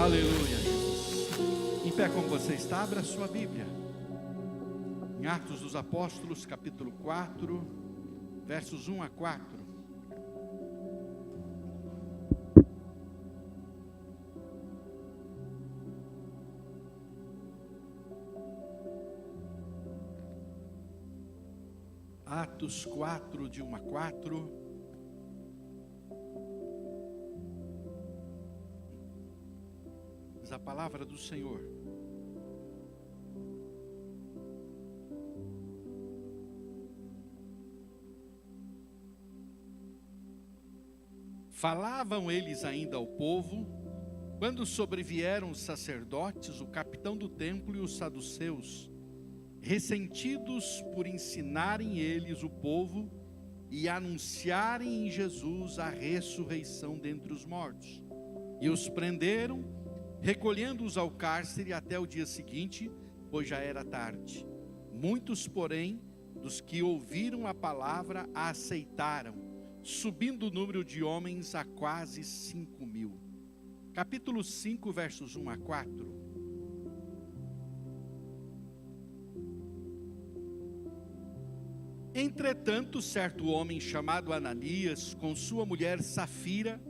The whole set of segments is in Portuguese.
Aleluia, Jesus. Em pé como você está, abra a sua Bíblia. Em Atos dos Apóstolos, capítulo 4, versos 1 a 4. Atos 4, de 1 a 4. Diz a palavra do Senhor. Falavam eles ainda ao povo, quando sobrevieram os sacerdotes, o capitão do templo e os saduceus, ressentidos por ensinarem eles o povo e anunciarem em Jesus a ressurreição dentre os mortos. E os prenderam, recolhendo-os ao cárcere até o dia seguinte, pois já era tarde. Muitos, porém, dos que ouviram a palavra a aceitaram, subindo o número de homens a quase 5.000. Capítulo 5, versos 1 a 4. Entretanto, certo homem chamado Ananias, com sua mulher Safira,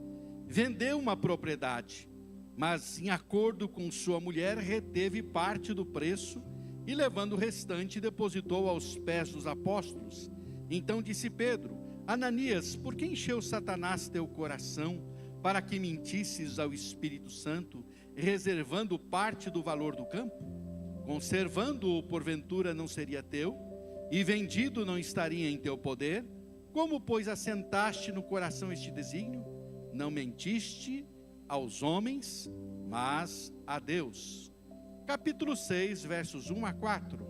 vendeu uma propriedade, mas em acordo com sua mulher reteve parte do preço e, levando o restante, depositou aos pés dos apóstolos. Então disse Pedro: Ananias, por que encheu Satanás teu coração para que mentisses ao Espírito Santo, reservando parte do valor do campo? Conservando-o, porventura, não seria teu? E vendido não estaria em teu poder? Como, pois, assentaste no coração este desígnio? Não mentiste aos homens, mas a Deus. Capítulo 6, versos 1 a 4.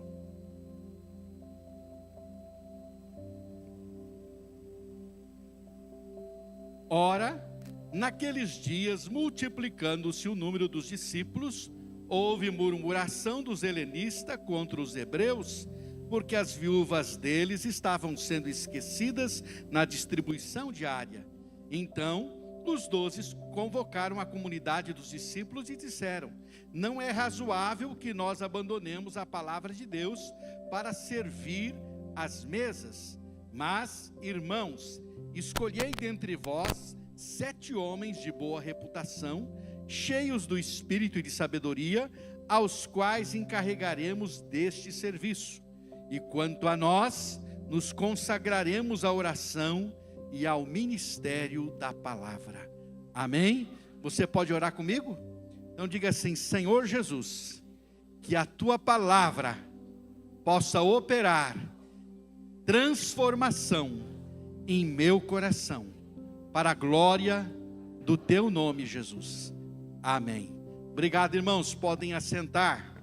Ora, naqueles dias, multiplicando-se o número dos discípulos, houve murmuração dos helenistas contra os hebreus, porque as viúvas deles estavam sendo esquecidas na distribuição diária. Então, os 12 convocaram a comunidade dos discípulos e disseram: não é razoável que nós abandonemos a palavra de Deus para servir às mesas. Mas, irmãos, escolhei dentre vós 7 homens de boa reputação, cheios do espírito e de sabedoria, aos quais encarregaremos deste serviço. E quanto a nós, nos consagraremos à oração e ao ministério da palavra. Amém? Você pode orar comigo? Então diga assim: Senhor Jesus, que a tua palavra possa operar transformação em meu coração, para a glória do teu nome, Jesus. Amém. Obrigado, irmãos, podem assentar.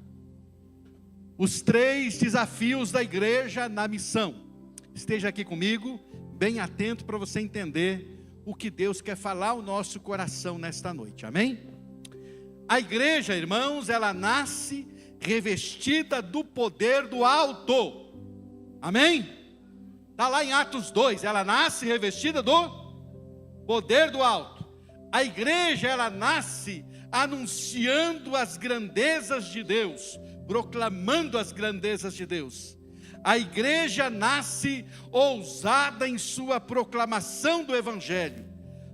Os 3 desafios da igreja na missão. Esteja aqui comigo, bem atento para você entender o que Deus quer falar ao nosso coração nesta noite, amém? A igreja, irmãos, ela nasce revestida do poder do alto, amém? Está lá em Atos 2, ela nasce revestida do poder do alto. A igreja, ela nasce anunciando as grandezas de Deus, proclamando as grandezas de Deus. A igreja nasce ousada em sua proclamação do Evangelho.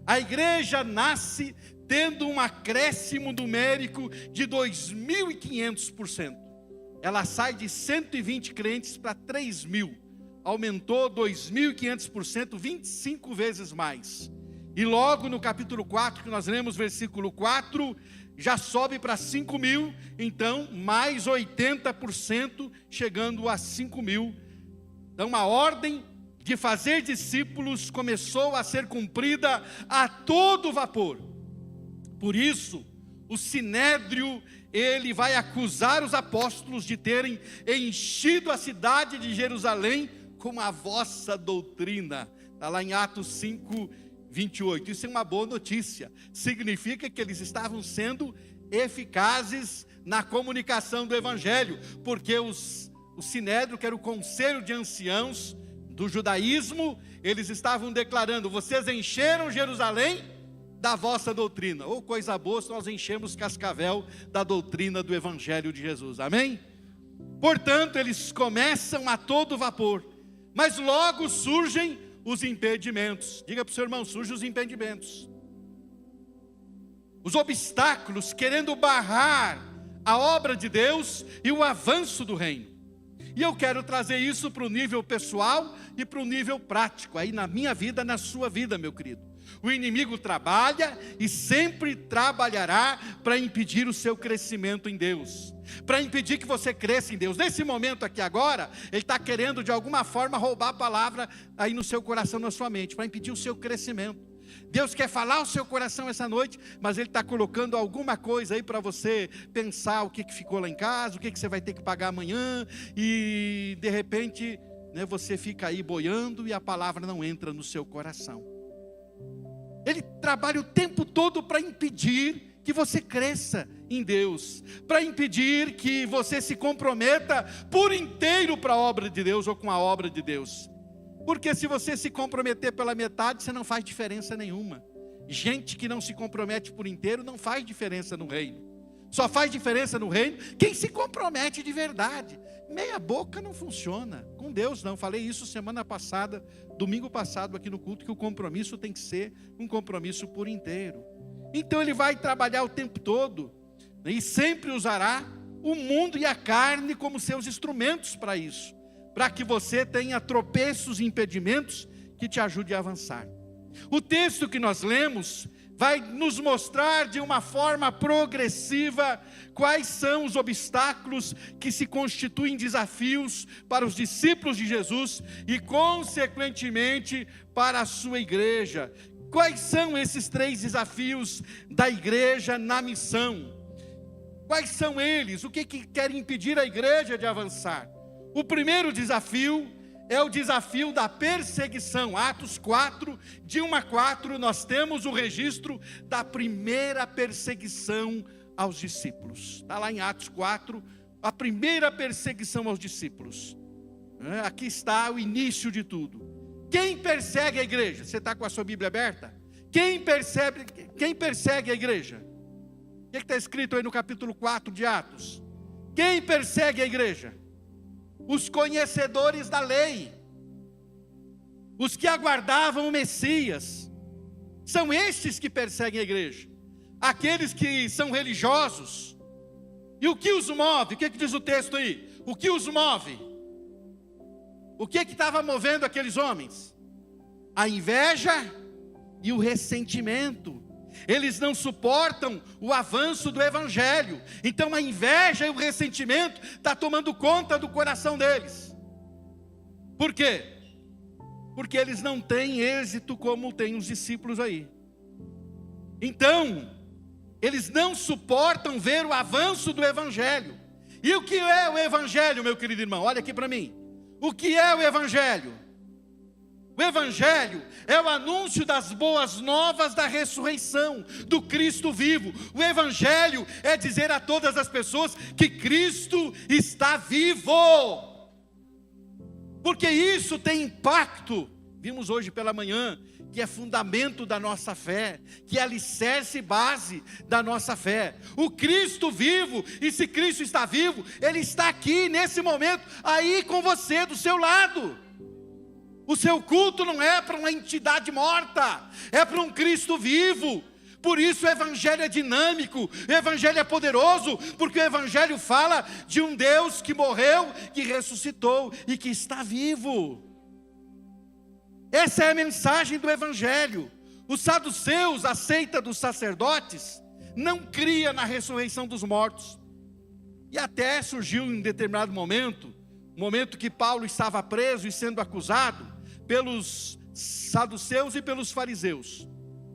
A igreja nasce tendo um acréscimo numérico de 2.500%. Ela sai de 120 crentes para 3.000. Aumentou 2.500%, 25 vezes mais. E logo no capítulo 4, que nós lemos versículo 4, já sobe para 5.000, então mais 80%, chegando a 5.000. Então a ordem de fazer discípulos começou a ser cumprida a todo vapor. Por isso, o Sinédrio, ele vai acusar os apóstolos de terem enchido a cidade de Jerusalém com a vossa doutrina. Está lá em Atos 5, 28. Isso é uma boa notícia. Significa que eles estavam sendo eficazes na comunicação do Evangelho, porque o Sinédrio, que era o conselho de anciãos do judaísmo, eles estavam declarando: vocês encheram Jerusalém da vossa doutrina. Ou coisa boa se nós enchemos cascavel da doutrina do Evangelho de Jesus, amém? Portanto, eles começam a todo vapor, mas logo surgem os impedimentos. Diga para o seu irmão, surgem os impedimentos. Os obstáculos querendo barrar a obra de Deus e o avanço do reino. E eu quero trazer isso para o nível pessoal e para o nível prático, aí na minha vida, na sua vida, meu querido. O inimigo trabalha e sempre trabalhará para impedir o seu crescimento em Deus, para impedir que você cresça em Deus. Nesse momento aqui agora, ele está querendo de alguma forma roubar a palavra aí no seu coração, na sua mente, para impedir o seu crescimento. Deus quer falar ao seu coração essa noite, mas Ele está colocando alguma coisa aí para você pensar o que ficou lá em casa, o que você vai ter que pagar amanhã, e de repente, né, você fica aí boiando e a palavra não entra no seu coração. Ele trabalha o tempo todo para impedir que você cresça em Deus, para impedir que você se comprometa por inteiro para a obra de Deus ou com a obra de Deus. Porque se você se comprometer pela metade, você não faz diferença nenhuma. Gente que não se compromete por inteiro não faz diferença no reino. Só faz diferença no reino quem se compromete de verdade. Meia boca não funciona, com Deus não. Falei isso semana passada, domingo passado aqui no culto, que o compromisso tem que ser um compromisso por inteiro. Então ele vai trabalhar o tempo todo, né, e sempre usará o mundo e a carne como seus instrumentos para isso, para que você tenha tropeços e impedimentos que te ajudem a avançar. O texto que nós lemos vai nos mostrar de uma forma progressiva quais são os obstáculos que se constituem desafios para os discípulos de Jesus e, consequentemente, para a sua igreja. Quais são esses 3 desafios da igreja na missão? Quais são eles? O que quer impedir a igreja de avançar? O primeiro desafio é o desafio da perseguição. Atos 4, de 1 a 4, nós temos o registro da primeira perseguição aos discípulos. Está lá em Atos 4, a primeira perseguição aos discípulos. Aqui está o início de tudo. Quem persegue a igreja? Você está com a sua Bíblia aberta? Quem persegue a igreja? O que está escrito aí no capítulo 4 de Atos? Quem persegue a igreja? Os conhecedores da lei, os que aguardavam o Messias, são estes que perseguem a igreja, aqueles que são religiosos. E o que os move? O que diz o texto aí? O que os move? O que estava movendo aqueles homens? A inveja e o ressentimento. Eles não suportam o avanço do Evangelho. Então a inveja e o ressentimento estão tomando conta do coração deles. Por quê? Porque eles não têm êxito como tem os discípulos aí. Então, eles não suportam ver o avanço do Evangelho. E o que é o Evangelho, meu querido irmão? Olha aqui para mim. O que é o Evangelho? O Evangelho é o anúncio das boas novas da ressurreição, do Cristo vivo. O Evangelho é dizer a todas as pessoas que Cristo está vivo. Porque isso tem impacto. Vimos hoje pela manhã que é fundamento da nossa fé, que é alicerce e base da nossa fé. O Cristo vivo, e se Cristo está vivo, Ele está aqui nesse momento, aí com você, do seu lado. O seu culto não é para uma entidade morta, é para um Cristo vivo. Por isso o Evangelho é dinâmico, o Evangelho é poderoso, porque o Evangelho fala de um Deus que morreu, que ressuscitou e que está vivo. Essa é a mensagem do Evangelho. Os saduceus, a seita dos sacerdotes, não cria na ressurreição dos mortos. E até surgiu em determinado momento, que Paulo estava preso e sendo acusado pelos saduceus e pelos fariseus.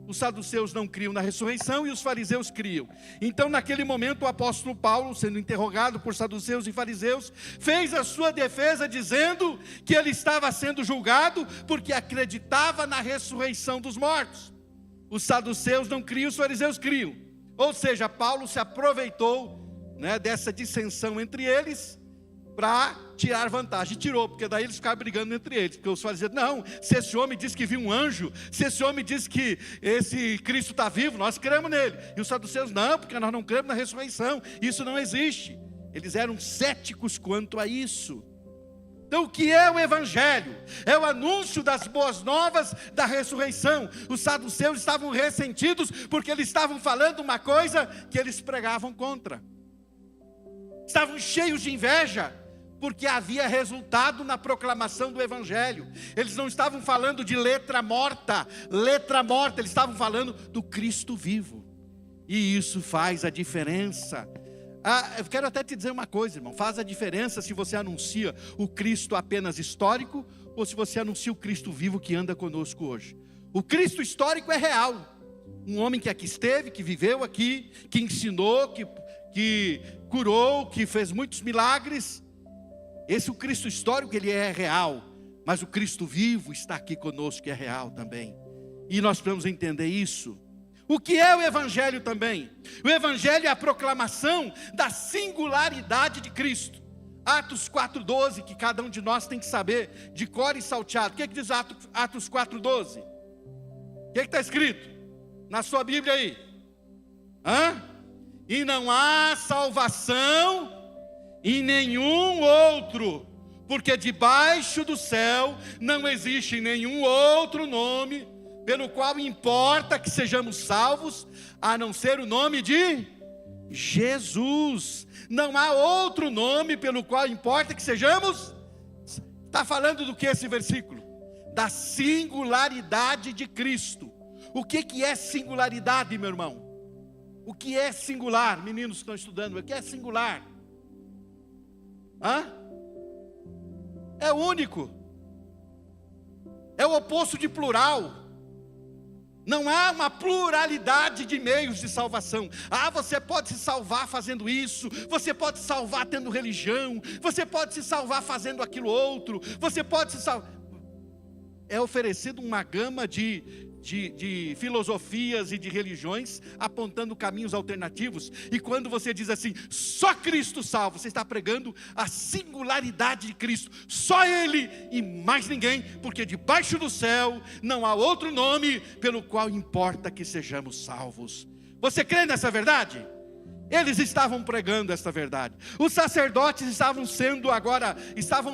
Os saduceus não criam na ressurreição e os fariseus criam. Então naquele momento o apóstolo Paulo, sendo interrogado por saduceus e fariseus, fez a sua defesa dizendo que ele estava sendo julgado porque acreditava na ressurreição dos mortos. Os saduceus não criam, os fariseus criam. Ou seja, Paulo se aproveitou, né, dessa dissensão entre eles para tirar vantagem. E tirou, porque daí eles ficaram brigando entre eles. Porque os fariseus, não, se esse homem diz que viu um anjo, se esse homem diz que esse Cristo está vivo, nós cremos nele. E os saduceus, não, porque nós não cremos na ressurreição, isso não existe. Eles eram céticos quanto a isso. Então o que é o Evangelho? É o anúncio das boas novas da ressurreição. Os saduceus estavam ressentidos porque eles estavam falando uma coisa que eles pregavam contra. Estavam cheios de inveja porque havia resultado na proclamação do Evangelho. Eles não estavam falando de letra morta, eles estavam falando do Cristo vivo. E isso faz a diferença. Eu quero até te dizer uma coisa, irmão, faz a diferença se você anuncia o Cristo apenas histórico, ou se você anuncia o Cristo vivo que anda conosco hoje. O Cristo histórico é real, um homem que aqui esteve, que viveu aqui, que ensinou, que curou, que fez muitos milagres. Esse o Cristo histórico, ele é real, mas o Cristo vivo está aqui conosco, que é real também, e nós precisamos entender isso. O que é o Evangelho também? O Evangelho é a proclamação da singularidade de Cristo. Atos 4,12, que cada um de nós tem que saber, de cor e salteado. O que diz Atos 4,12? O que está escrito na sua Bíblia aí? E não há salvação em nenhum outro, porque debaixo do céu não existe nenhum outro nome pelo qual importa que sejamos salvos, a não ser o nome de Jesus. Não há outro nome pelo qual importa que sejamos. Está falando do que esse versículo? Da singularidade de Cristo. O que é singularidade, meu irmão? O que é singular? Meninos que estão estudando, o que é singular? É único. É o oposto de plural. Não há uma pluralidade de meios de salvação. Você pode se salvar fazendo isso, você pode se salvar tendo religião, você pode se salvar fazendo aquilo outro, você pode se salvar. É oferecido uma gama de filosofias e de religiões, apontando caminhos alternativos. E quando você diz assim, só Cristo salva, você está pregando a singularidade de Cristo, só Ele e mais ninguém, porque debaixo do céu não há outro nome pelo qual importa que sejamos salvos. Você crê nessa verdade? Eles estavam pregando esta verdade. Os sacerdotes estavam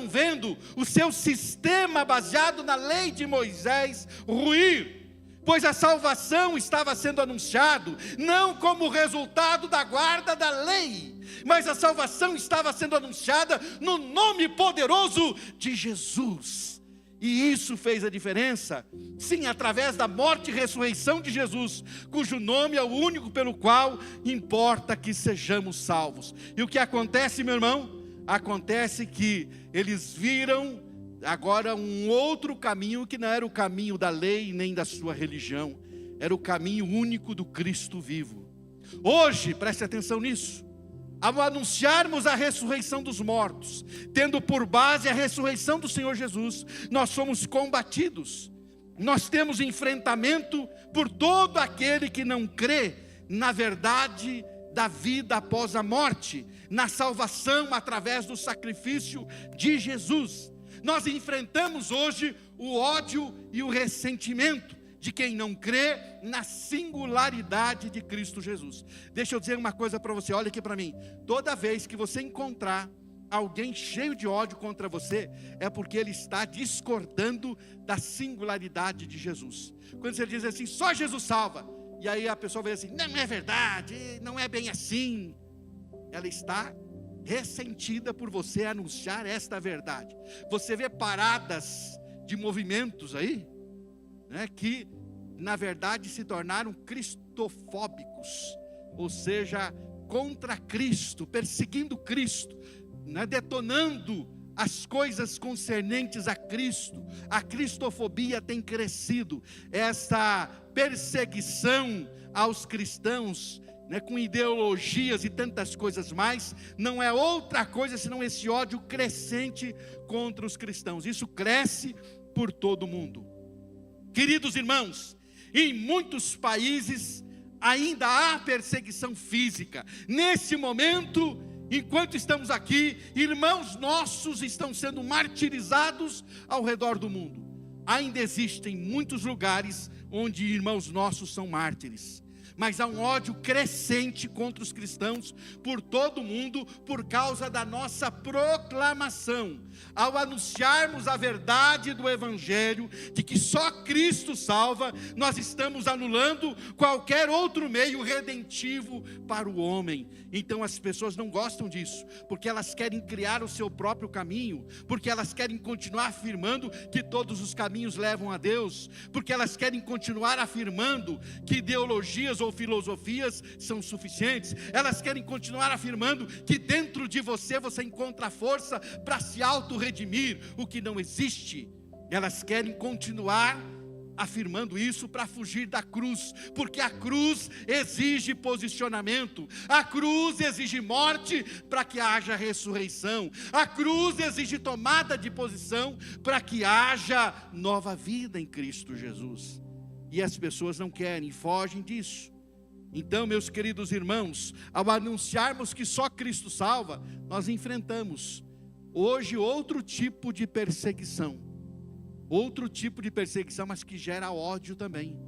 vendo o seu sistema baseado na lei de Moisés ruir, pois a salvação estava sendo anunciado, não como resultado da guarda da lei, mas a salvação estava sendo anunciada no nome poderoso de Jesus. E isso fez a diferença, sim, através da morte e ressurreição de Jesus, cujo nome é o único pelo qual importa que sejamos salvos. E o que acontece, meu irmão? Acontece que eles viram agora um outro caminho, que não era o caminho da lei nem da sua religião, era o caminho único do Cristo vivo. Hoje, preste atenção nisso, ao anunciarmos a ressurreição dos mortos, tendo por base a ressurreição do Senhor Jesus, nós somos combatidos, nós temos enfrentamento por todo aquele que não crê na verdade da vida após a morte, na salvação através do sacrifício de Jesus. Nós enfrentamos hoje o ódio e o ressentimento de quem não crê na singularidade de Cristo Jesus. Deixa eu dizer uma coisa para você, olha aqui para mim. Toda vez que você encontrar alguém cheio de ódio contra você, é porque ele está discordando da singularidade de Jesus. Quando você diz assim, só Jesus salva, e aí a pessoa vai assim, não é verdade, não é bem assim. Ela está ressentida por você anunciar esta verdade. Você vê paradas de movimentos aí, né, que na verdade se tornaram cristofóbicos, ou seja, contra Cristo, perseguindo Cristo, né, detonando as coisas concernentes a Cristo. A cristofobia tem crescido, essa perseguição aos cristãos, né, com ideologias e tantas coisas mais, não é outra coisa senão esse ódio crescente contra os cristãos. Isso cresce por todo o mundo. Queridos irmãos, em muitos países ainda há perseguição física. Nesse momento, Enquanto estamos aqui, irmãos nossos estão sendo martirizados ao redor do mundo. Ainda existem muitos lugares onde irmãos nossos são mártires. Mas há um ódio crescente contra os cristãos por todo o mundo, por causa da nossa proclamação. Ao anunciarmos a verdade do Evangelho, de que só Cristo salva, nós estamos anulando qualquer outro meio redentivo para o homem. Então as pessoas não gostam disso, porque elas querem criar o seu próprio caminho, porque elas querem continuar afirmando que todos os caminhos levam a Deus, porque elas querem continuar afirmando que ideologias ou filosofias são suficientes. Elas querem continuar afirmando que dentro de você encontra força para se auto-redimir, o que não existe. Elas querem continuar afirmando isso para fugir da cruz, porque a cruz exige posicionamento, a cruz exige morte para que haja ressurreição, a cruz exige tomada de posição para que haja nova vida em Cristo Jesus. E as pessoas não querem, fogem disso. Então, meus queridos irmãos, ao anunciarmos que só Cristo salva, nós enfrentamos hoje outro tipo de perseguição, mas que gera ódio também.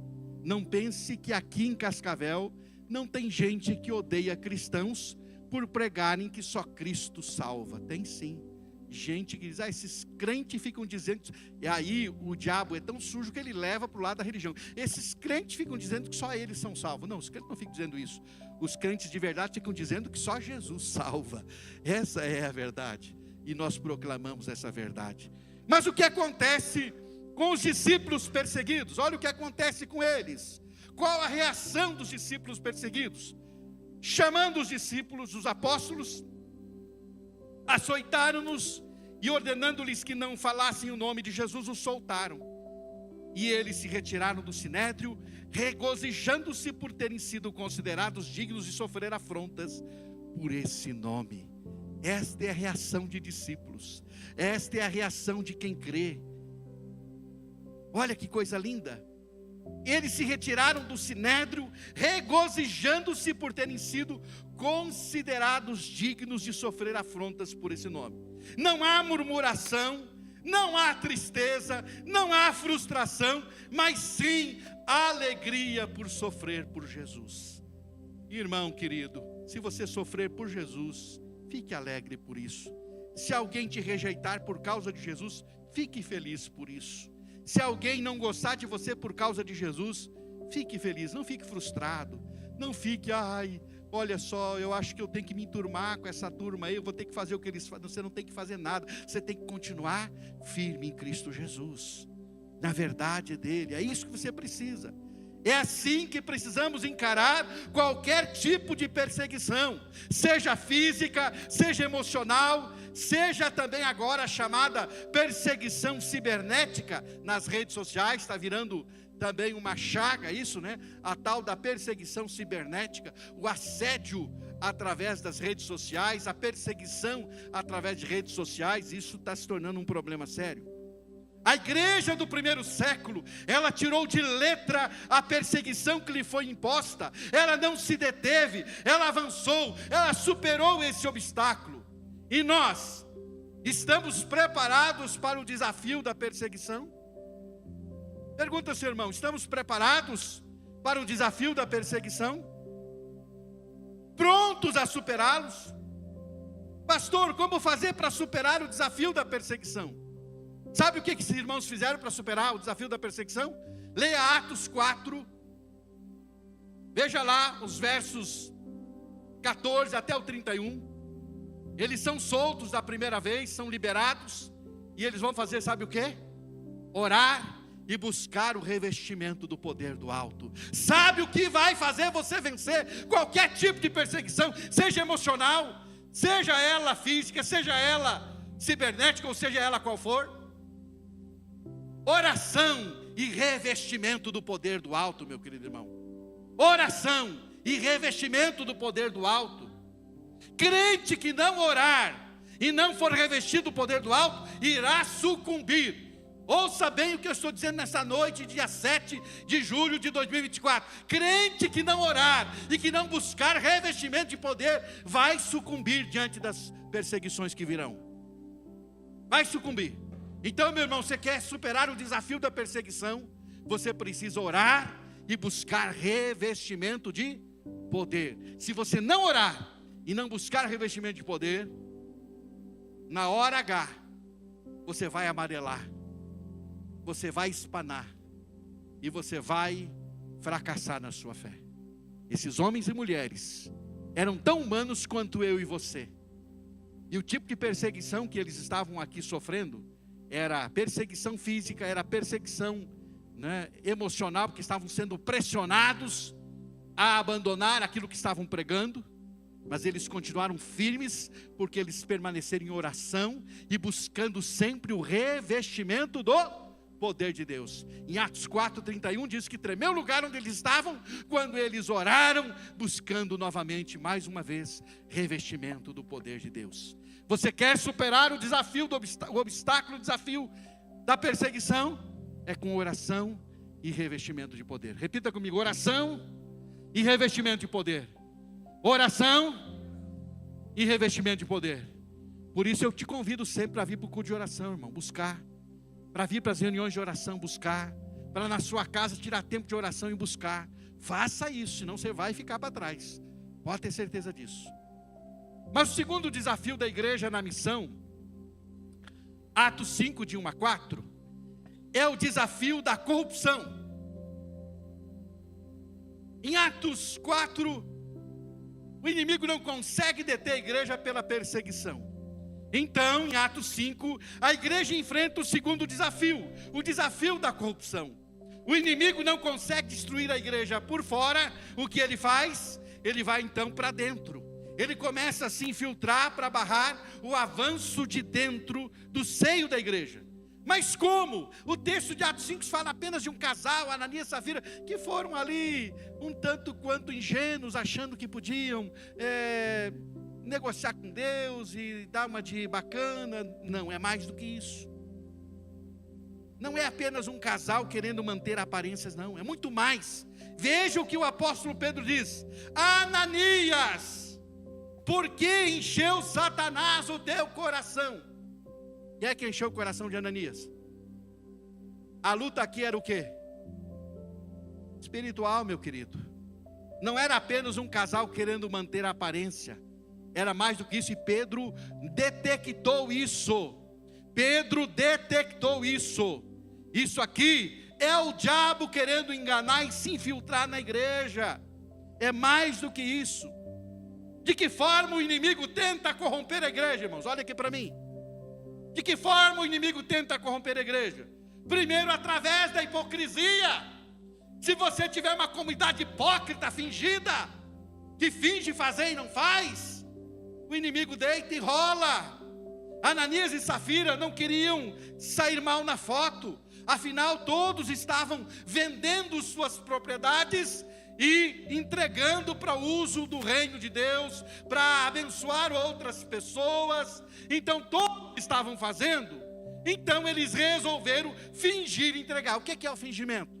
Não pense que aqui em Cascavel não tem gente que odeia cristãos por pregarem que só Cristo salva. Tem sim. Gente que diz, esses crentes ficam dizendo, e aí o diabo é tão sujo que ele leva para o lado da religião. Esses crentes ficam dizendo que só eles são salvos. Não, os crentes não ficam dizendo isso. Os crentes de verdade ficam dizendo que só Jesus salva. Essa é a verdade. E nós proclamamos essa verdade. Mas o que acontece com os discípulos perseguidos? Olha o que acontece com eles. Qual a reação dos discípulos perseguidos? Chamando os discípulos, os apóstolos, açoitaram-nos e ordenando-lhes que não falassem o nome de Jesus, os soltaram. E eles se retiraram do sinédrio, regozijando-se por terem sido considerados dignos de sofrer afrontas por esse nome. Esta é a reação de discípulos, esta é a reação de quem crê. Olha que coisa linda. Eles se retiraram do sinédrio, regozijando-se por terem sido considerados dignos de sofrer afrontas por esse nome. Não há murmuração, não há tristeza, não há frustração, mas sim alegria por sofrer por Jesus. Irmão querido, se você sofrer por Jesus, fique alegre por isso. Se alguém te rejeitar por causa de Jesus, fique feliz por isso. Se alguém não gostar de você por causa de Jesus, fique feliz, não fique frustrado. Não fique, olha só, eu acho que eu tenho que me enturmar com essa turma aí, eu vou ter que fazer o que eles fazem. Você não tem que fazer nada, você tem que continuar firme em Cristo Jesus, na verdade dele. É isso que você precisa. É assim que precisamos encarar qualquer tipo de perseguição, seja física, seja emocional, seja também agora a chamada perseguição cibernética nas redes sociais. Está virando também uma chaga isso, né? A tal da perseguição cibernética, o assédio através das redes sociais, a perseguição através de redes sociais, isso está se tornando um problema sério. A igreja do primeiro século, ela tirou de letra a perseguição que lhe foi imposta, ela não se deteve, ela avançou, ela superou esse obstáculo. E nós estamos preparados para o desafio da perseguição? Pergunta, seu irmão, estamos preparados para o desafio da perseguição? Prontos a superá-los? Pastor, como fazer para superar o desafio da perseguição? Sabe o que esses irmãos fizeram para superar o desafio da perseguição? Leia Atos 4, veja lá os versos 14 até o 31. Eles são soltos da primeira vez, são liberados, e eles vão fazer, sabe o que? Orar e buscar o revestimento do poder do alto. Sabe o que vai fazer você vencer qualquer tipo de perseguição, seja emocional, seja ela física, seja ela cibernética, ou seja ela qual for? Oração e revestimento do poder do alto, meu querido irmão. Oração e revestimento do poder do alto. Crente que não orar e não for revestido do poder do alto, irá sucumbir Ouça bem o que eu estou dizendo nessa noite, dia 7 de julho de 2024. Crente que não orar e que não buscar revestimento de poder, vai sucumbir diante das perseguições que virão. Vai sucumbir. Então, meu irmão, você quer superar o desafio da perseguição? Você precisa orar e buscar revestimento de poder. Se você não orar e não buscar revestimento de poder, na hora H, você vai amarelar, você vai espanar, e você vai fracassar na sua fé. Esses homens e mulheres eram tão humanos quanto eu e você, e o tipo de perseguição que eles estavam aqui sofrendo, era perseguição física, era perseguição, emocional, porque estavam sendo pressionados a abandonar aquilo que estavam pregando, mas eles continuaram firmes, porque eles permaneceram em oração, e buscando sempre o revestimento do poder de Deus. Em Atos 4:31 diz que tremeu o lugar onde eles estavam, quando eles oraram, buscando novamente, mais uma vez, revestimento do poder de Deus. Você quer superar o desafio, o obstáculo, o desafio da perseguição? É com oração e revestimento de poder. Repita comigo: oração e revestimento de poder. Oração e revestimento de poder. Por isso eu te convido sempre para vir para o culto de oração, irmão, buscar, para vir para as reuniões de oração, buscar, para na sua casa tirar tempo de oração e buscar. Faça isso, senão você vai ficar para trás, pode ter certeza disso. Mas o segundo desafio da igreja na missão, Atos 5, de 1 a 4, é o desafio da corrupção. Em Atos 4, o inimigo não consegue deter a igreja pela perseguição. Então, em Atos 5, a igreja enfrenta o segundo desafio, o desafio da corrupção. O inimigo não consegue destruir a igreja por fora. O que ele faz? Ele vai então para dentro. Ele começa a se infiltrar para barrar o avanço de dentro do seio da igreja. Mas como? O texto de Atos 5 fala apenas de um casal, Ananias e Safira, que foram ali um tanto quanto ingênuos, achando que podiam negociar com Deus e dar uma de bacana. Não, é mais do que isso. Não é apenas um casal querendo manter aparências, não, é muito mais. Veja o que o apóstolo Pedro diz: Ananias, por que encheu Satanás o teu coração? Quem é que encheu o coração de Ananias? A luta aqui era o quê? Espiritual, meu querido. Não era apenas um casal querendo manter a aparência, era mais do que isso, e Pedro detectou isso. Pedro detectou isso. Isso aqui é o diabo querendo enganar e se infiltrar na igreja. É mais do que isso. De que forma o inimigo tenta corromper a igreja, irmãos? Olha aqui para mim. De que forma o inimigo tenta corromper a igreja? Primeiro, através da hipocrisia. Se você tiver uma comunidade hipócrita, fingida, que finge fazer e não faz, o inimigo deita e rola. Ananias e Safira não queriam sair mal na foto, afinal todos estavam vendendo suas propriedades e entregando para o uso do reino de Deus, para abençoar outras pessoas. Então todos estavam fazendo. Então eles resolveram fingir entregar. O que é o fingimento?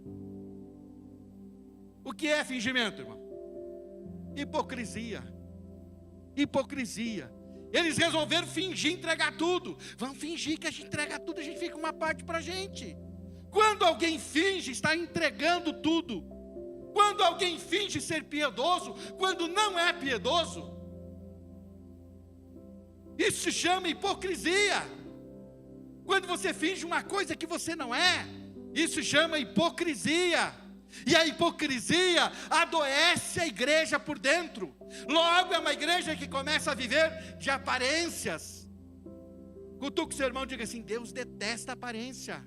O que é fingimento, irmão? Hipocrisia. Hipocrisia. Eles resolveram fingir entregar tudo. Vamos fingir que a gente entrega tudo, a gente fica uma parte para a gente. Quando alguém finge estar entregando tudo, quando alguém finge ser piedoso, quando não é piedoso, isso se chama hipocrisia. Quando você finge uma coisa que você não é, isso se chama hipocrisia. E a hipocrisia adoece a igreja por dentro. Logo é uma igreja que começa a viver de aparências. Cutuca o seu irmão e diga assim: Deus detesta aparência.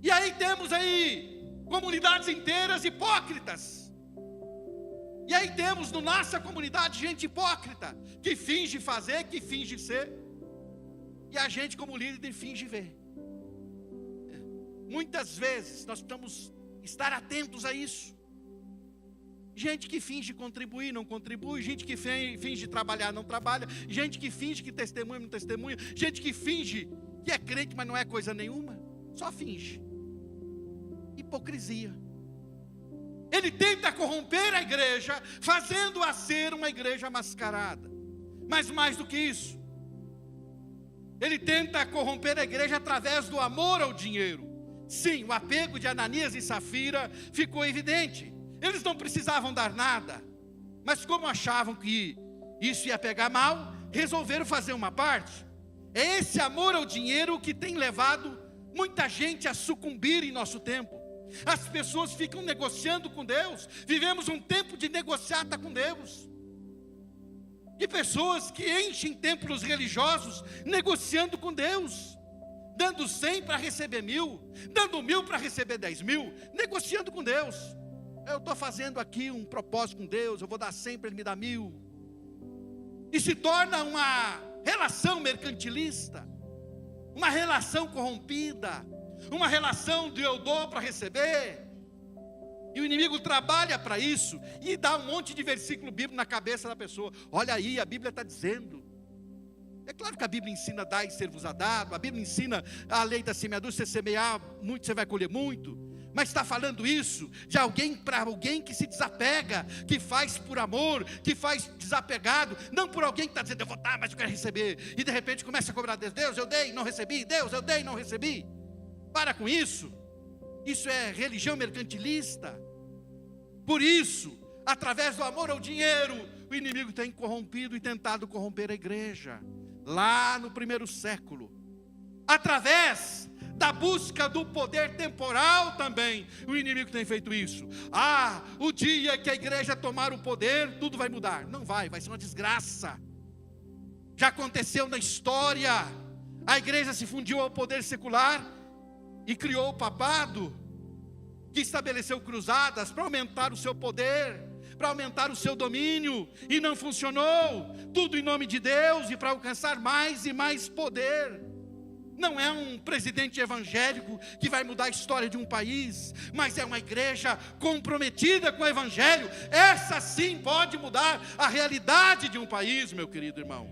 E aí temos aí comunidades inteiras hipócritas. E aí temos na nossa comunidade gente hipócrita, que finge fazer, que finge ser, e a gente como líder finge ver. Muitas vezes nós precisamos estar atentos a isso. Gente que finge contribuir, não contribui. Gente que finge trabalhar, não trabalha. Gente que finge que testemunha, não testemunha. Gente que finge que é crente, mas não é coisa nenhuma. Só finge. Hipocrisia. Ele tenta corromper a igreja, fazendo-a ser uma igreja mascarada. Mas mais do que isso, ele tenta corromper a igreja através do amor ao dinheiro. Sim, o apego de Ananias e Safira ficou evidente. Eles não precisavam dar nada, mas como achavam que isso ia pegar mal, resolveram fazer uma parte. É esse amor ao dinheiro que tem levado muita gente a sucumbir em nosso tempo. As pessoas ficam negociando com Deus. Vivemos um tempo de negociata com Deus. De pessoas que enchem templos religiosos negociando com Deus, dando 100 para receber 1000, dando 1000 para receber 10.000, negociando com Deus. Eu estou fazendo aqui um propósito com Deus, eu vou dar 100 para Ele me dar 1000. E se torna uma relação mercantilista, uma relação corrompida, uma relação de eu dou para receber. E o inimigo trabalha para isso e dá um monte de versículo bíblico na cabeça da pessoa. Olha aí, a Bíblia está dizendo. É claro que a Bíblia ensina dar e ser-vos-á dado. A Bíblia ensina a lei da semeadura. Se você semear muito, você vai colher muito. Mas está falando isso de alguém para alguém que se desapega, que faz por amor, que faz desapegado, não por alguém que está dizendo, eu vou dar, mas eu quero receber. E de repente começa a cobrar Deus. Deus, eu dei, não recebi. Deus, eu dei, não recebi. Para com isso. Isso é religião mercantilista. Por isso, através do amor ao dinheiro, o inimigo tem corrompido e tentado corromper a igreja. Lá no primeiro século, através da busca do poder temporal também, o inimigo tem feito isso. O dia que a igreja tomar o poder, tudo vai mudar. Não vai ser uma desgraça. Já aconteceu na história. A igreja se fundiu ao poder secular e criou o papado, que estabeleceu cruzadas para aumentar o seu poder, para aumentar o seu domínio, e não funcionou. Tudo em nome de Deus e para alcançar mais e mais poder. Não é um presidente evangélico que vai mudar a história de um país, mas é uma igreja comprometida com o evangelho. Essa sim pode mudar a realidade de um país, meu querido irmão.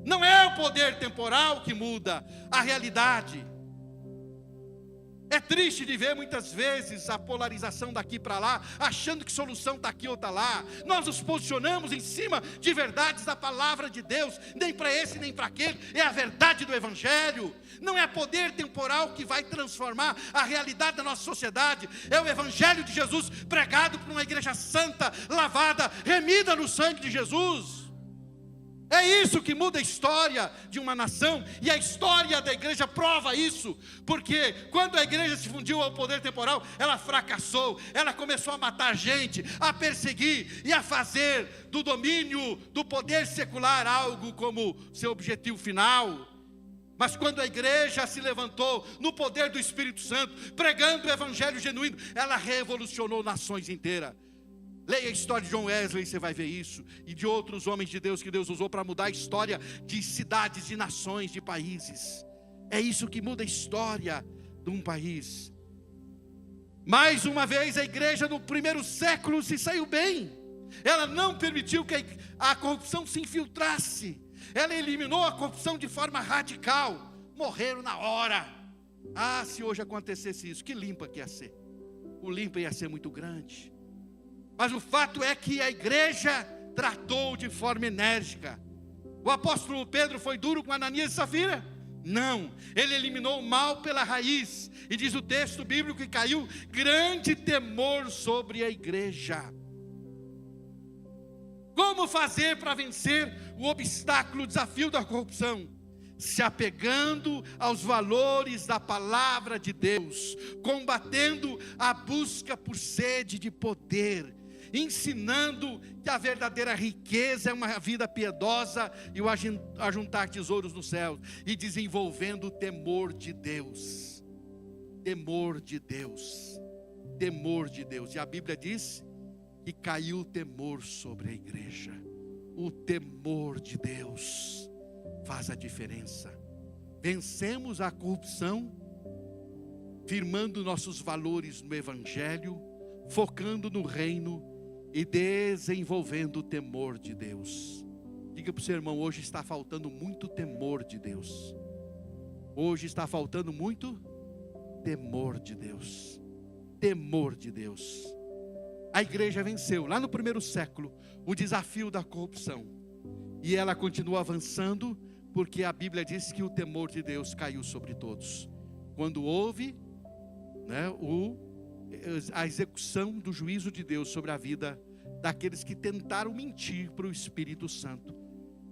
Não é o poder temporal que muda a realidade. É triste de ver muitas vezes a polarização daqui para lá, achando que solução está aqui ou está lá. Nós nos posicionamos em cima de verdades da palavra de Deus, nem para esse nem para aquele, é a verdade do evangelho. Não é poder temporal que vai transformar a realidade da nossa sociedade, é o evangelho de Jesus pregado por uma igreja santa, lavada, remida no sangue de Jesus. É isso que muda a história de uma nação, e a história da igreja prova isso, porque quando a igreja se fundiu ao poder temporal, ela fracassou, ela começou a matar gente, a perseguir e a fazer do domínio do poder secular algo como seu objetivo final. Mas quando a igreja se levantou no poder do Espírito Santo, pregando o evangelho genuíno, ela revolucionou nações inteiras. Leia a história de John Wesley, você vai ver isso, e de outros homens de Deus que Deus usou para mudar a história de cidades, de nações, de países. É isso que muda a história de um país. Mais uma vez, a igreja no primeiro século se saiu bem. Ela não permitiu que a corrupção se infiltrasse. Ela eliminou a corrupção de forma radical. Morreram na hora. Se hoje acontecesse isso, que limpa que ia ser. O limpa ia ser muito grande. Mas o fato é que a igreja tratou de forma enérgica. O apóstolo Pedro foi duro com Ananias e Safira? Não, ele eliminou o mal pela raiz. E diz o texto bíblico que caiu grande temor sobre a igreja. Como fazer para vencer o obstáculo, o desafio da corrupção? Se apegando aos valores da palavra de Deus, combatendo a busca por sede de poder, ensinando que a verdadeira riqueza é uma vida piedosa e o ajuntar tesouros nos céus, e desenvolvendo o temor de Deus. Temor de Deus. Temor de Deus. E a Bíblia diz que caiu o temor sobre a igreja. O temor de Deus faz a diferença. Vencemos a corrupção, firmando nossos valores no evangelho, focando no reino e desenvolvendo o temor de Deus. Diga para o seu irmão: hoje está faltando muito temor de Deus. Hoje está faltando muito temor de Deus. Temor de Deus. A igreja venceu lá no primeiro século o desafio da corrupção, e ela continua avançando, porque a Bíblia diz que o temor de Deus caiu sobre todos. Quando houve, a execução do juízo de Deus sobre a vida daqueles que tentaram mentir para o Espírito Santo,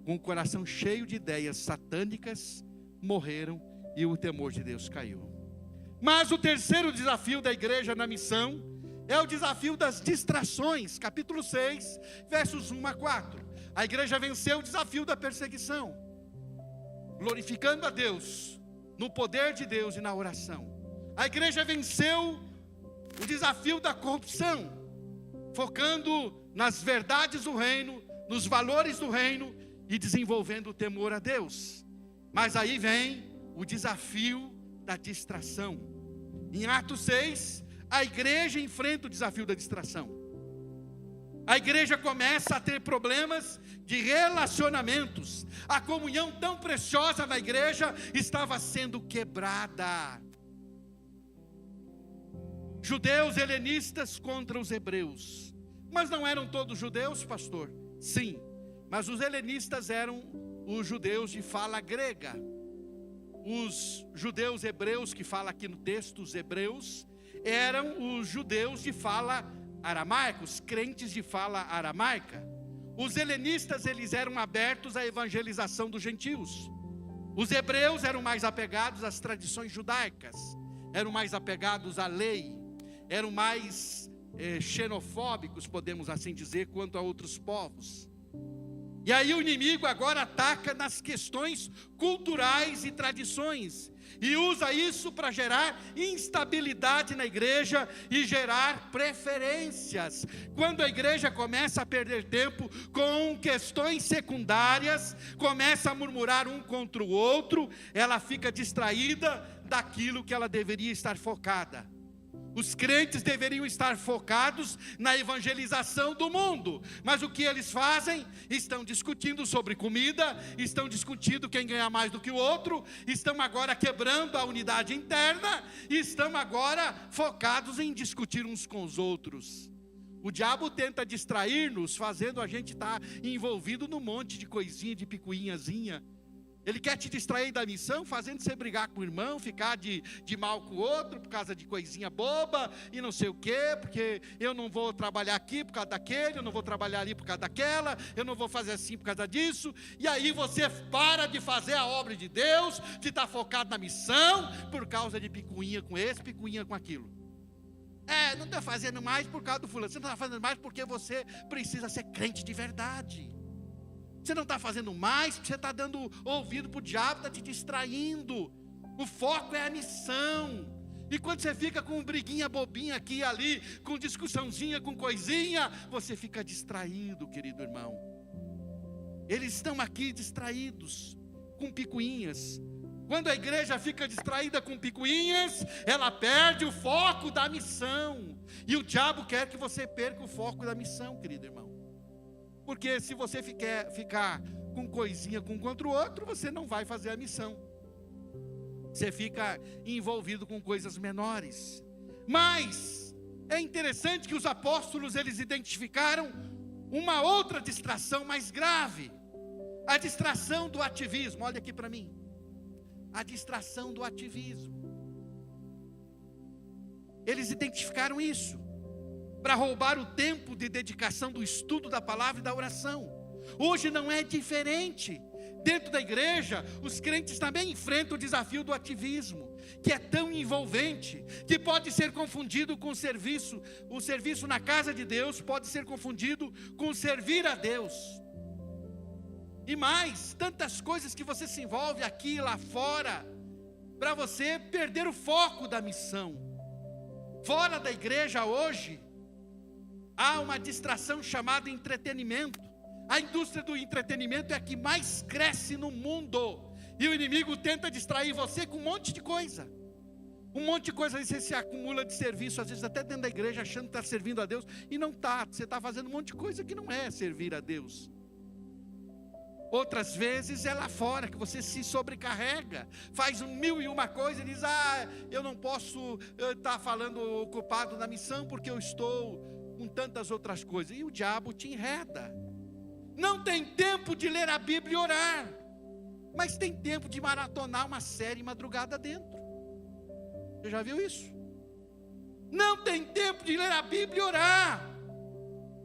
com o coração cheio de ideias satânicas, morreram e o temor de Deus caiu. Mas o terceiro desafio da igreja na missão é o desafio das distrações. Capítulo 6, versos 1 a 4. A igreja venceu o desafio da perseguição, glorificando a Deus no poder de Deus e na oração. A igreja venceu o desafio da corrupção, focando nas verdades do reino, nos valores do reino e desenvolvendo o temor a Deus. Mas aí vem o desafio da distração. Em Atos 6, a igreja enfrenta o desafio da distração. A igreja começa a ter problemas de relacionamentos. A comunhão tão preciosa na igreja estava sendo quebrada. Judeus helenistas contra os hebreus. Mas não eram todos judeus, pastor? Sim, mas os helenistas eram os judeus de fala grega. Os judeus hebreus, que fala aqui no texto, os hebreus, eram os judeus de fala aramaica, os crentes de fala aramaica. Os helenistas, eles eram abertos à evangelização dos gentios. Os hebreus eram mais apegados às tradições judaicas, eram mais apegados à lei, eram mais xenofóbicos, podemos assim dizer, quanto a outros povos. E aí o inimigo agora ataca nas questões culturais e tradições, e usa isso para gerar instabilidade na igreja e gerar preferências. Quando a igreja começa a perder tempo com questões secundárias, começa a murmurar um contra o outro, ela fica distraída daquilo que ela deveria estar focada. Os crentes deveriam estar focados na evangelização do mundo, mas o que eles fazem? Estão discutindo sobre comida, estão discutindo quem ganha mais do que o outro, estão agora quebrando a unidade interna, e estão agora focados em discutir uns com os outros. O diabo tenta distrair-nos, fazendo a gente estar envolvido num monte de coisinha, de picuinhazinha. Ele quer te distrair da missão, fazendo você brigar com o irmão, ficar de mal com o outro, por causa de coisinha boba, e não sei o quê, porque eu não vou trabalhar aqui por causa daquele, eu não vou trabalhar ali por causa daquela, eu não vou fazer assim por causa disso, e aí você para de fazer a obra de Deus, de estar focado na missão, por causa de picuinha com esse, picuinha com aquilo. Não está fazendo mais por causa do fulano, você não está fazendo mais porque você precisa ser crente de verdade. Você não está fazendo mais porque você está dando ouvido para o diabo, está te distraindo. O foco é a missão. E quando você fica com briguinha bobinha aqui e ali, com discussãozinha, com coisinha, você fica distraído, querido irmão. Eles estão aqui distraídos com picuinhas. Quando a igreja fica distraída com picuinhas, ela perde o foco da missão. E o diabo quer que você perca o foco da missão, querido irmão. Porque se você ficar com coisinha com um contra o outro, você não vai fazer a missão. Você fica envolvido com coisas menores. Mas é interessante que os apóstolos, eles identificaram uma outra distração mais grave. A distração do ativismo. Olha aqui para mim. A distração do ativismo. Eles identificaram isso, para roubar o tempo de dedicação do estudo da palavra e da oração. Hoje não é diferente. Dentro da igreja, os crentes também enfrentam o desafio do ativismo, que é tão envolvente, que pode ser confundido com o serviço. O serviço na casa de Deus pode ser confundido com servir a Deus. E mais, tantas coisas que você se envolve aqui e lá fora, para você perder o foco da missão. Fora da igreja hoje, há uma distração chamada entretenimento. A indústria do entretenimento é a que mais cresce no mundo. E o inimigo tenta distrair você com um monte de coisa. Um monte de coisa, você se acumula de serviço, às vezes até dentro da igreja, achando que está servindo a Deus, e não está, você está fazendo um monte de coisa que não é servir a Deus. Outras vezes é lá fora, que você se sobrecarrega, faz 1001 coisa e diz, eu não posso estar falando ocupado na missão, porque eu estou com tantas outras coisas, e o diabo te enreda. Não tem tempo de ler a Bíblia e orar, mas tem tempo de maratonar uma série madrugada dentro. Você já viu isso? Não tem tempo de ler a Bíblia e orar,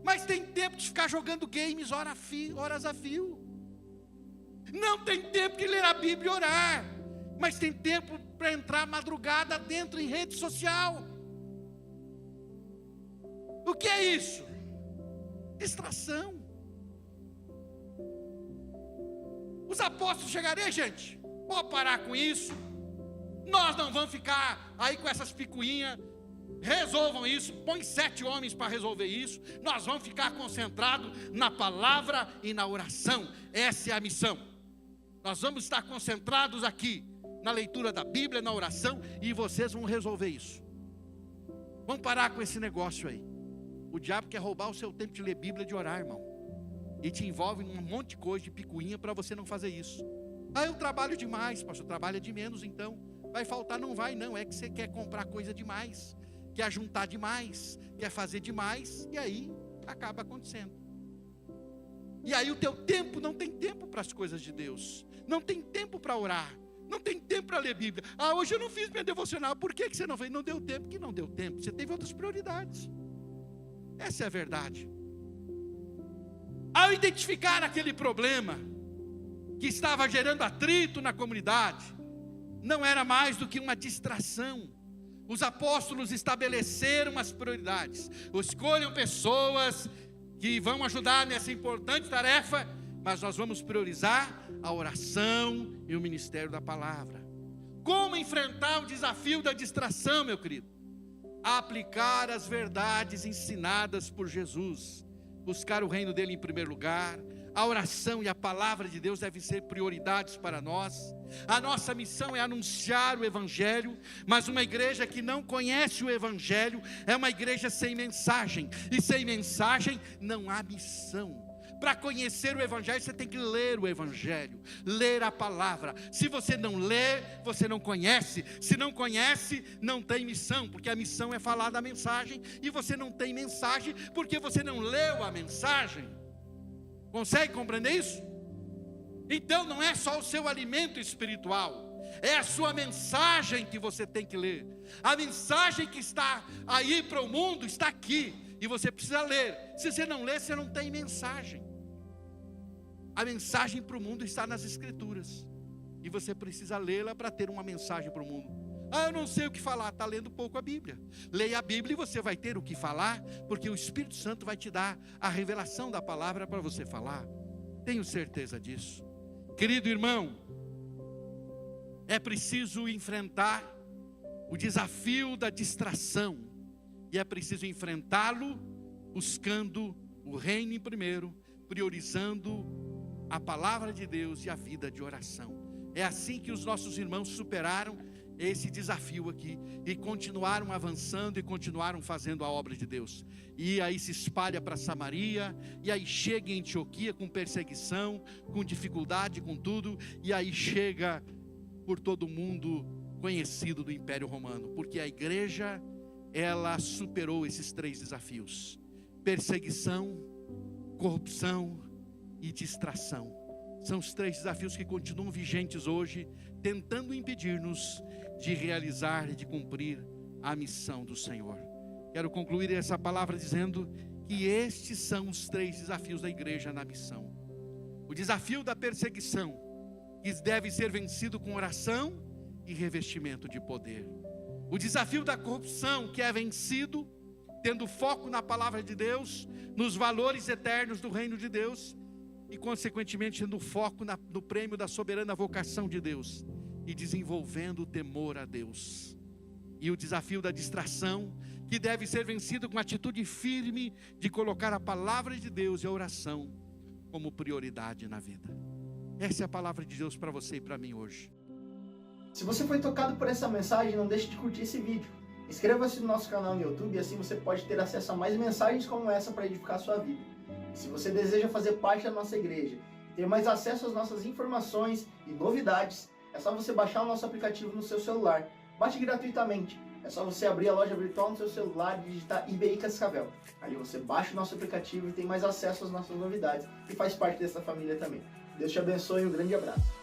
mas tem tempo de ficar jogando games horas a fio. Não tem tempo de ler a Bíblia e orar, mas tem tempo para entrar madrugada dentro em rede social. O que é isso? Distração. Os apóstolos chegariam, gente, vou parar com isso. Nós não vamos ficar aí com essas picuinhas. Resolvam isso, põe 7 homens para resolver isso. Nós vamos ficar concentrados na palavra e na oração. Essa é a missão. Nós vamos estar concentrados aqui na leitura da Bíblia, na oração, e vocês vão resolver isso. Vamos parar com esse negócio aí. O diabo quer roubar o seu tempo de ler Bíblia e de orar, irmão, e te envolve num monte de coisa, de picuinha, para você não fazer isso. Eu trabalho demais, pastor, trabalha de menos, então vai faltar. Não vai não, é que você quer comprar coisa demais, quer juntar demais, quer fazer demais, e aí acaba acontecendo. E aí o teu tempo, não tem tempo para as coisas de Deus, não tem tempo para orar, não tem tempo para ler Bíblia. Hoje eu não fiz minha devocional. Por que você não fez? Não deu tempo. Que não deu tempo? Você teve outras prioridades. Essa é a verdade. Ao identificar aquele problema que estava gerando atrito na comunidade, não era mais do que uma distração. Os apóstolos estabeleceram as prioridades. Escolham pessoas que vão ajudar nessa importante tarefa, mas nós vamos priorizar a oração e o ministério da palavra. Como enfrentar o desafio da distração, meu querido? Aplicar as verdades ensinadas por Jesus, buscar o reino dele em primeiro lugar. A oração e a palavra de Deus devem ser prioridades para nós. A nossa missão é anunciar o Evangelho, mas uma igreja que não conhece o Evangelho é uma igreja sem mensagem, e sem mensagem não há missão. Para conhecer o Evangelho, você tem que ler o Evangelho, ler a palavra. Se você não lê, você não conhece. Se não conhece, não tem missão, porque a missão é falar da mensagem, e você não tem mensagem, porque você não leu a mensagem. Consegue compreender isso? Então não é só o seu alimento espiritual, é a sua mensagem que você tem que ler. A mensagem que está aí para o mundo está aqui, e você precisa ler. Se você não ler, você não tem mensagem. A mensagem para o mundo está nas Escrituras, e você precisa lê-la para ter uma mensagem para o mundo. Eu não sei o que falar. Está lendo pouco a Bíblia. Leia a Bíblia e você vai ter o que falar, porque o Espírito Santo vai te dar a revelação da palavra para você falar. Tenho certeza disso. Querido irmão, é preciso enfrentar o desafio da distração, e é preciso enfrentá-lo buscando o reino em primeiro, priorizando a palavra de Deus e a vida de oração. É assim que os nossos irmãos superaram esse desafio aqui, e continuaram avançando, e continuaram fazendo a obra de Deus. E aí se espalha para Samaria, e aí chega em Antioquia com perseguição, com dificuldade, com tudo, e aí chega por todo mundo conhecido do Império Romano, porque a igreja, ela superou esses 3 desafios: perseguição, corrupção e distração. São os 3 desafios que continuam vigentes hoje, tentando impedir-nos de realizar e de cumprir a missão do Senhor. Quero concluir essa palavra dizendo que estes são os 3 desafios da igreja na missão. O desafio da perseguição, que deve ser vencido com oração e revestimento de poder. O desafio da corrupção, que é vencido tendo foco na palavra de Deus, nos valores eternos do reino de Deus, e consequentemente tendo foco no prêmio da soberana vocação de Deus, e desenvolvendo o temor a Deus. E o desafio da distração, que deve ser vencido com atitude firme de colocar a palavra de Deus e a oração como prioridade na vida. Essa é a palavra de Deus para você e para mim hoje. Se você foi tocado por essa mensagem, não deixe de curtir esse vídeo. Inscreva-se no nosso canal no YouTube e assim você pode ter acesso a mais mensagens como essa para edificar a sua vida. E se você deseja fazer parte da nossa igreja, ter mais acesso às nossas informações e novidades, é só você baixar o nosso aplicativo no seu celular. Baixe gratuitamente. É só você abrir a loja virtual no seu celular e digitar IBI Cascavel. Ali você baixa o nosso aplicativo e tem mais acesso às nossas novidades e faz parte dessa família também. Deus te abençoe e um grande abraço.